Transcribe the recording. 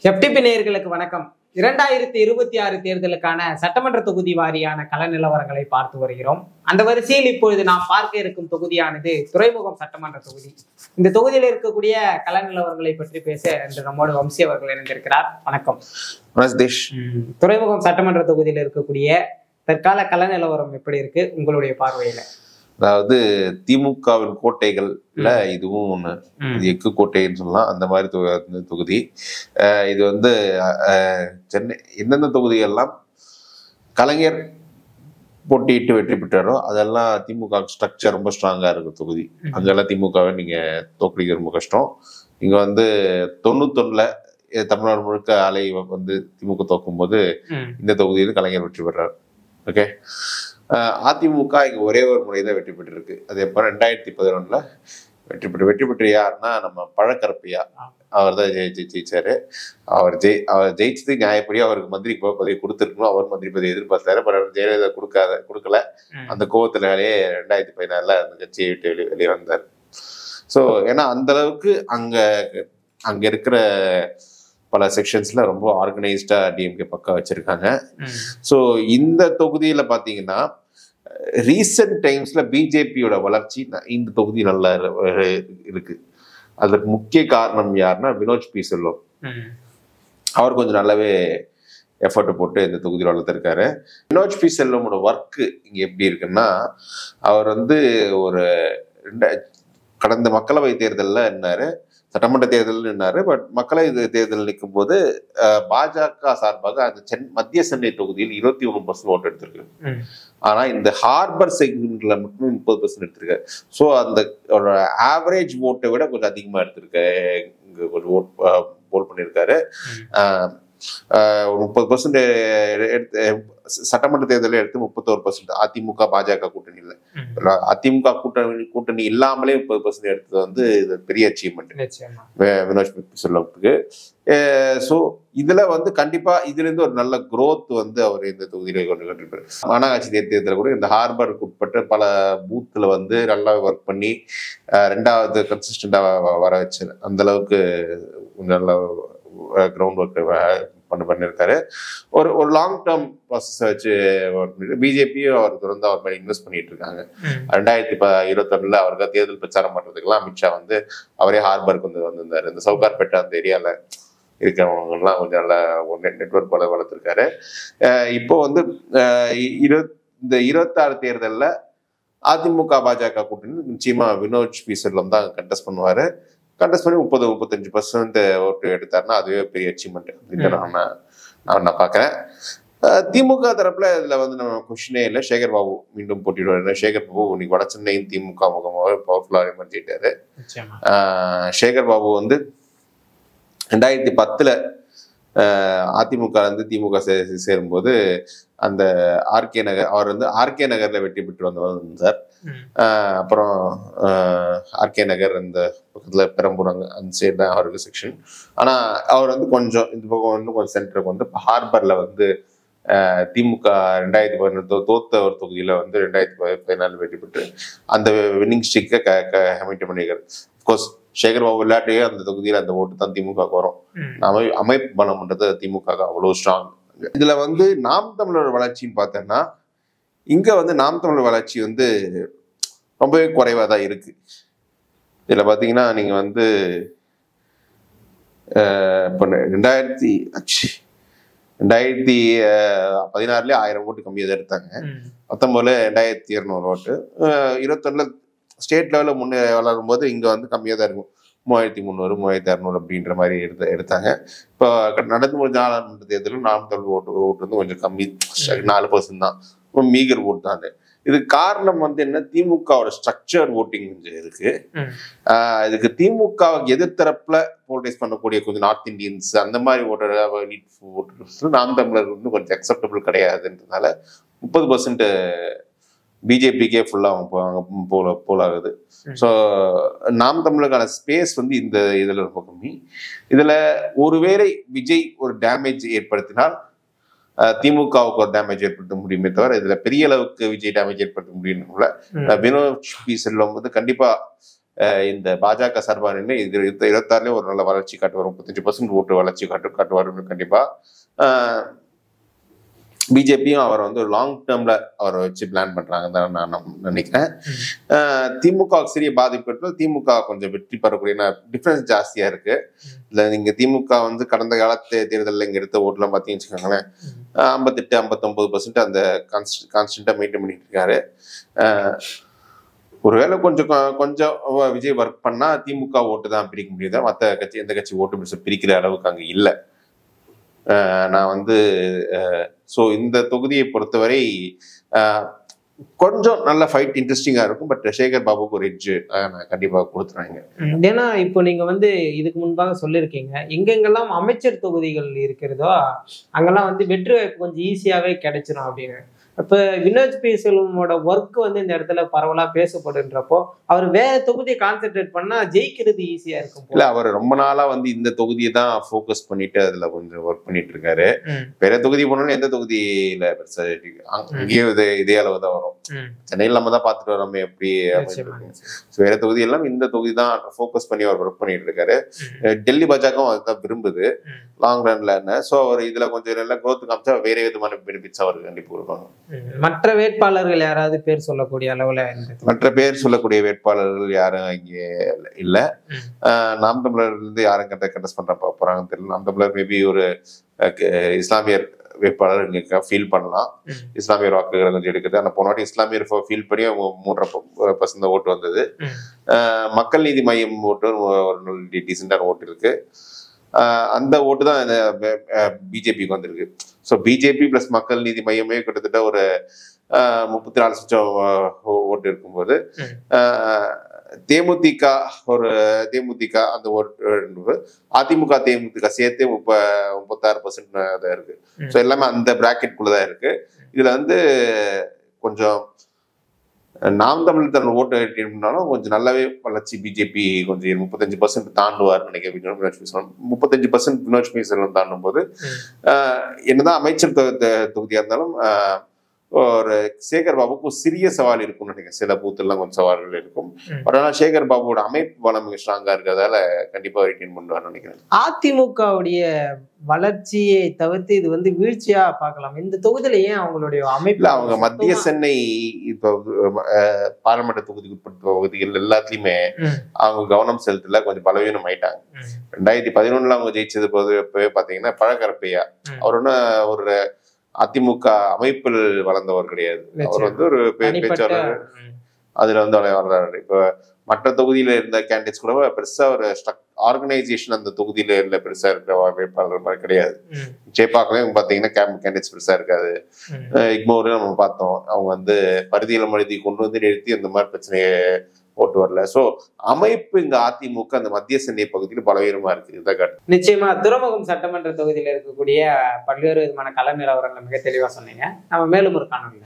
FTP நேயர்களுக்கு வணக்கம். 2026 தேர்தலுக்கான சட்டமன்ற தொகுதி வாரியான கள நிலவரங்களை பார்த்து வருகிறோம். அந்த வரிசையில் இப்பொழுது நாம் பார்க்க இருக்கும் தொகுதியானது துறைமுகம் சட்டமன்ற தொகுதி. இந்த தொகுதியில் இருக்கக்கூடிய கள நிலவரங்களை பற்றி பேச இன்று நம்மோடு வம்சி அவர்கள் இணைந்திருக்கிறார். வணக்கம். துறைமுகம் சட்டமன்ற தொகுதியில் இருக்கக்கூடிய தற்கால கள நிலவரம் எப்படி இருக்கு உங்களுடைய பார்வையில? அதாவது திமுகவின் கோட்டைகள்ல இதுவும் ஒண்ணு, இது எக்கு கோட்டைன்னு சொல்லலாம். அந்த மாதிரி தொகுதி இது வந்து சென்னை எந்தெந்த தொகுதிகள்லாம் கலைஞர் போட்டியிட்டு வெற்றி பெற்றாரோ அதெல்லாம் திமுக ஸ்ட்ரக்சர் ரொம்ப ஸ்ட்ராங்கா இருக்கு தொகுதி. அங்கெல்லாம் திமுகவை நீங்க தோற்கடிக்கிறது ரொம்ப கஷ்டம். இங்க வந்து 91ல தமிழ்நாடு முழுக்க அலை வந்து திமுக தோக்கும் போது இந்த தொகுதியில் கலைஞர் வெற்றி பெற்றார். ஓகே, அதிமுக இங்க ஒரே ஒரு முறை தான் வெற்றி பெற்றிருக்கு. அது எப்போ 2011ல வெற்றி பெற்று யாருன்னா நம்ம பழக்கரப்பையா, அவர் தான் ஜெயிச்சாரு. அவர் ஜெயிச்சது நியாயப்படி அவருக்கு மந்திரி பதவி கொடுத்துருக்கணும். அவர் மந்திரி பதவி எதிர்பார்த்தாரு. ஜெயலலிதா கொடுக்கல. அந்த கோவத்தினாலேயே 2014ல அந்த கட்சியை விட்டு வெளியே வந்தார். ஸோ ஏன்னா அந்த அளவுக்கு அங்க இருக்கிற பல செக்ஷன்ஸ்ல ரொம்ப ஆர்கனைஸ்டா டிஎம்கே பக்கா வச்சிருக்காங்க. ஸோ இந்த தொகுதியில பாத்தீங்கன்னா ரீசெண்ட் டைம்ஸ்ல பிஜேபியோட வளர்ச்சி இந்த தொகுதி நல்லா இருக்கு. அதுக்கு முக்கிய காரணம் யாருன்னா வினோத் பி செல்வம். அவர் கொஞ்சம் நல்லாவே எஃபர்ட் போட்டு இந்த தொகுதியில் வளர்த்துருக்காரு. வினோத் பி செல்வமோட ஒர்க்கு இங்க எப்படி இருக்குன்னா, அவர் வந்து ஒரு கடந்த மக்களவை தேர்தலில் என்னாரு, சட்டமன்ற தேர்தல் நின்னாரு. பட் மக்களவை தேர்தல் நிற்கும் போது பாஜக சார்பாக அந்த மத்திய சென்னை தொகுதியில் 21% ஓட்டு எடுத்திருக்கு. ஆனா இந்த ஹார்பர் செக்மெண்ட்ல மட்டும் 30% எடுத்திருக்காரு. ஸோ அந்த ஆவரேஜ் ஓட்டை விட கொஞ்சம் அதிகமா எடுத்திருக்காரு. இங்க கொஞ்சம் போல் பண்ணியிருக்காரு. 30% எடுத்து சட்டமன்ற தேர்தலில் எடுத்து 31% அதிமுக பாஜக கூட்டணியில். அதிமுக கூட்டணி இல்லாமலே 30% எடுத்தது வந்து இது பெரிய அச்சீவ்மெண்ட் வினோத் செல்வத்துக்கு. ஸோ இதுல வந்து கண்டிப்பா இதுல இருந்து ஒரு நல்ல குரோத் வந்து அவர் இந்த தொகுதியில கொண்டு கண்டிப்பாரு. மாநகராட்சி தேர்தலில் கூட இந்த ஹார்பருக்கு உட்பட்டு பல பூத்துல வந்து நல்லா ஒர்க் பண்ணி 2வது கன்சிஸ்டண்டா வர வச்சு அந்த அளவுக்கு நல்ல கிரவுண்ட் ஒர்க் பண்ணிருக்காரு. ஒரு லாங் டேர்ம் ப்ராசஸ் வச்சு பிஜேபியும் அவருக்கு வந்து அவர் மேலே இன்வெஸ்ட் பண்ணிட்டு இருக்காங்க. 2021ல அவருக்கு தேர்தல் பிரச்சாரம் பண்றதுக்கெல்லாம் அமித்ஷா வந்து அவரே ஹார்பருக்கு வந்து வந்திருந்தாரு. இந்த சவுகார்பேட்டை அந்த ஏரியால இருக்கிறவங்க எல்லாம் கொஞ்சம் நல்லா நெட்வொர்க் வளர்த்துருக்காரு. இப்போ வந்து இந்த 26 தேர்தலில் அதிமுக பாஜக கூட்டணி நிச்சயமா வினோத் பி செல்வம் தான் கண்டெஸ்ட் பண்ணுவாரு. கண்டெஸ்ட் பண்ணி 30-35% ஓட்டு எடுத்தாருன்னா அதுவே பெரிய அச்சீவ்மெண்ட் அப்படின்னு நான் பார்க்குறேன். திமுக தரப்புல இதுல வந்து நம்ம கொஸ்டினே இல்லை. சேகர் பாபு மீண்டும் போட்டிடுவாரு. சேகர் பாபு இன்னைக்கு வட சென்னையின் திமுக முகமாக பவர்ஃபுல்லாக எமர்ஜிட்டாரு. சேகர் பாபு வந்து 2010ல அதிமுக வந்து திமுக சேரும்போது அந்த ஆர்கே நகர், அவர் வந்து ஆர்கே நகர்ல வெற்றி பெற்று வந்தார். அப்புறம் ஆர்கே நகர் அந்த பக்கத்துல பெரம்பூர் அந்த சைடு தான் அவருக்கு செக்ஷன். ஆனா அவர் வந்து கொஞ்சம் இந்த பக்கம் வந்து கொஞ்சம் சென்டருக்கு வந்து ஹார்பர்ல வந்து திமுக 2011 தோத்த ஒரு தொகுதியில வந்து 2014 வெற்றி பெற்று அந்த வின்னிங் ஸ்ட்ரிக்கை மெயின்டைன் பண்ணியிருக்காரு. அப்கோர்ஸ் சேகர் பாபு விளையாட்டையே அந்த தொகுதியில அந்த ஓட்டு தான் திமுக வரும். அமைப்பு பலம் பண்றது திமுக அவ்வளவு ஸ்ட்ராங். இதுல வந்து நாம் தமிழர் வளர்ச்சின்னு பார்த்தோன்னா இங்க வந்து நாம் தமிழர் வளர்ச்சி வந்து ரொம்பவே குறைவா தான் இருக்கு. இதுல பாத்தீங்கன்னா நீங்க வந்து இப்போ 2016 1000 ஓட்டு கம்மியாக தான் எடுத்தாங்க. 19ல 2200 ஓட்டு. 21ல ஸ்டேட் லெவலில் முன்னே வளரும் போது இங்க வந்து கம்மியாக தான் இருக்கும். 3300 3600 அப்படின்ற மாதிரி எடுத்தாங்க. இப்போ நடந்து முடிஞ்ச நாடாளுமன்ற தேர்தலும் நாம் தமிழ் ஓட்டு வந்து கொஞ்சம் கம்மி, 4% தான், மீகர் ஓட்டு தான். இதுக்கு காரணம் வந்து என்ன, திமுகவோட ஸ்ட்ரக்சர் ஓட்டிங் கொஞ்சம் இருக்கு. இதுக்கு திமுகவுக்கு எதிர்த்தரப்புல போல்டைஸ் பண்ணக்கூடிய கொஞ்சம் நார்த் இந்தியன்ஸ் அந்த மாதிரி ஓட்டர்ஸ் நாம் தமிழர் வந்து கொஞ்சம் அக்செப்டபிள் கிடையாதுன்றதுனால 30% பிஜேபிக்கே ஃபுல்லா போலாகுது. ஸோ நாம் தமிழருக்கான ஸ்பேஸ் வந்து இந்த இதுல ரொம்ப கம்மி. இதுல ஒருவேளை விஜய் ஒரு டேமேஜ் ஏற்படுத்தினால் திமுகவுக்கு ஒரு டேமேஜ் ஏற்படுத்த முடியுமே தவிர இதுல பெரிய அளவுக்கு விஜய் டேமேஜ் ஏற்படுத்த முடியும். வினோத் பி செல்வம் வந்து கண்டிப்பா இந்த பாஜக சார்பாக நின்று இது 26லயே ஒரு நல்ல வளர்ச்சி காட்டுவார், 35% ஓட்டு வளர்ச்சி காட்டுவார் கண்டிப்பா. பிஜேபியும் அவரை வந்து லாங் டேர்ம்ல அவரை வச்சு பிளான் பண்றாங்கன்னு தான் நான் நினைக்கிறேன். திமுக சிறிய பாதிப்பு, திமுக கொஞ்சம் வெற்றி பெறக்கூடிய டிஃபரன்ஸ் ஜாஸ்தியா இருக்கு. இல்ல நீங்க திமுக வந்து கடந்த காலத்து தேர்தலில் இங்க எடுத்த ஓட்டுலாம் பார்த்தீங்கன்னு வச்சுக்கோங்களேன், 58-59% அந்த கான்ஸ்டன்டா மெயின்டைன் பண்ணிட்டு இருக்காரு. ஒருவேளை கொஞ்சம் விஜய் ஒர்க் பண்ணா திமுக ஓட்டு தான் பிரிக்க முடியுதா, மற்ற கட்சி எந்த கட்சி ஓட்டு பிரிக்கிற அளவுக்கு அங்க இல்லை. நான் வந்து ஸோ இந்த தொகுதியை பொறுத்தவரை கொஞ்சம் நல்ல ஃபைட் இன்ட்ரெஸ்டிங்கா இருக்கும். பட் சேகர் பாபுக்கு ஒரு எட்ஜ் நான் கண்டிப்பா கொடுத்துறாங்க. ஏன்னா இப்போ நீங்க வந்து இதுக்கு முன்பாக சொல்லியிருக்கீங்க, எங்கெங்கெல்லாம் அமைச்சர் தொகுதிகள் இருக்கிறதோ அங்கெல்லாம் வந்து வெற்றி வாய்ப்பு கொஞ்சம் ஈஸியாவே கிடைச்சிடும் அப்படின்னு. இப்ப வினோத் பி செல்வமோட ஒர்க் வந்து இந்த இடத்துல பரவலா பேசப்படுன்றப்போ அவர் வேற தொகுதியை கான்சென்ட்ரேட் பண்ணா ஜெயிக்கிறது ஈஸியா இருக்கும். இல்ல அவர் ரொம்ப நாளா வந்து இந்த தொகுதியை தான் ஃபோக்கஸ் பண்ணிட்டு அதுல கொஞ்சம் ஒர்க் பண்ணிட்டு இருக்காரு. வேற தொகுதி போனோம்னா எந்த தொகுதியில பெருசா அங்கேயும் இதே அளவு தான் வரும். சென்னையில் நம்ம தான் பார்த்துட்டு வரோம் எப்படி. வேற தொகுதி எல்லாம் இந்த தொகுதி தான் ஃபோக்கஸ் பண்ணி அவர் ஒர்க் பண்ணிட்டு இருக்காரு. டெல்லி பாஜகவும் அதுதான் விரும்புது லாங் ரன்ல. ஸோ அவர் இதுல கொஞ்சம் நல்ல growth காமிச்சா வேற விதமான பெனிஃபிட்ஸ் அவருக்கு கண்டிப்பா கொடுப்பாங்க. மற்ற வேட்பாளர்கள் யாராவது பேர் சொல்லக்கூடிய அளவுல? மற்ற பேர் சொல்லக்கூடிய வேட்பாளர்கள் யாரும் இங்கே இல்ல. நாம் தமிழர் இருந்து யாரும் கண்டஸ்ட் பண்ற போறாங்கன்னு தெரியல. நாம் தமிழர் மேபி ஒரு இஸ்லாமியர் வேட்பாளர் இங்க ஃபீல் பண்ணலாம். இஸ்லாமியர் வாக்குகளை கொஞ்சம் எடுக்குது. ஆனா போன வாட்டி இஸ்லாமியர் ஃபீல் பண்ணி 3% ஓட்டு வந்தது. மக்கள் நீதி மையம் ஓட்டு ஒரு டீசென்டான ஓட்டு இருக்கு. அந்த ஓட்டு தான் பிஜேபிக்கு வந்திருக்கு. ஸோ பிஜேபி பிளஸ் மக்கள் நீதி மையமே கிட்டத்தட்ட ஒரு 34 லட்சம் ஓட்டு இருக்கும்போது தேமுதிக அந்த ஓட்டு, அதிமுக தேமுதிக சேர்த்து 36% இருக்கு. ஸோ எல்லாமே அந்த பிராக்கெட் குள்ளதான் இருக்கு. இதுல வந்து கொஞ்சம் நாம் தமிழ் தன் ஓட்டு எடுத்தாலும் கொஞ்சம் நல்லாவே வளர்ச்சி பிஜேபி கொஞ்சம் 35% தாண்டுவார் நினைக்கிறேன். 35% வினோத் பி செல்வம் தாண்டும் போது என்னதான் அமைச்சர் தொகுதியா இருந்தாலும் ஒரு சேகர் பாபுக்கு ஒரு சிறிய சவால் இருக்கும்னு நினைக்கிறேன். சில பூத்தெல்லாம் கொஞ்சம் சவால்கள் இருக்கும். பட் ஆனால் சேகர் பாபுவோட அமைப்பு பலம் மிக ஸ்ட்ராங்கா இருக்கிறதால கண்டிப்பா ரிட்டைன் பண்ணுவார்னு நினைக்கிறேன். அதிமுகவுடைய வளர்ச்சியை தவிர்த்து இது வந்து வீழ்ச்சியா பார்க்கலாம். இந்த தொகுதியில ஏன் அவங்களுடைய அமைப்பு? அவங்க மத்திய சென்னை இப்போ பாராளுமன்ற தொகுதிக்கு உட்பட்ட தொகுதிகள் எல்லாத்துலயுமே அவங்க கவனம் செலுத்தல, கொஞ்சம் பலவீனம் ஆயிட்டாங்க. 2011 அவங்க ஜெயிச்சது போது இப்பவே பாத்தீங்கன்னா பழக்கரப்பையா அவர் ஒன்னும் ஒரு அதிமுக அமைப்பில் வளர்ந்தவர் கிடையாது. அவர் வந்து ஒரு பேச்சாளர், அதுல வந்து வளர்றாரு. இப்ப மற்ற தொகுதியில இருந்த கேண்டிடேட்ஸ் கூட பெருசா ஒரு ஆர்கனைசேஷன் அந்த தொகுதியில இல்ல, பெருசா இருக்கிற வேட்பாளர் மாதிரி கிடையாது. சேப்பாக்களையும் பாத்தீங்கன்னா கேண்டிடேட்ஸ் பெருசா இருக்காது. இக்மோரையும் நம்ம பார்த்தோம், அவங்க வந்து பரிதியில மனிதி கொண்டு வந்து நிறுத்தி அந்த மாதிரி பிரச்சனையை ஓட்டு வரல. சோ அமைப்பு இந்த அதிமுக அந்த மத்திய சென்னை பகுதியில் பலவீனமா இருக்கு. நிச்சயமா துறைமுகம் சட்டமன்ற தொகுதியில இருக்கக்கூடிய பல்வேறு விதமான கள நிலவரங்களை மிக தெளிவா சொன்னீங்க. நம்ம மேலும் ஒரு காணொலி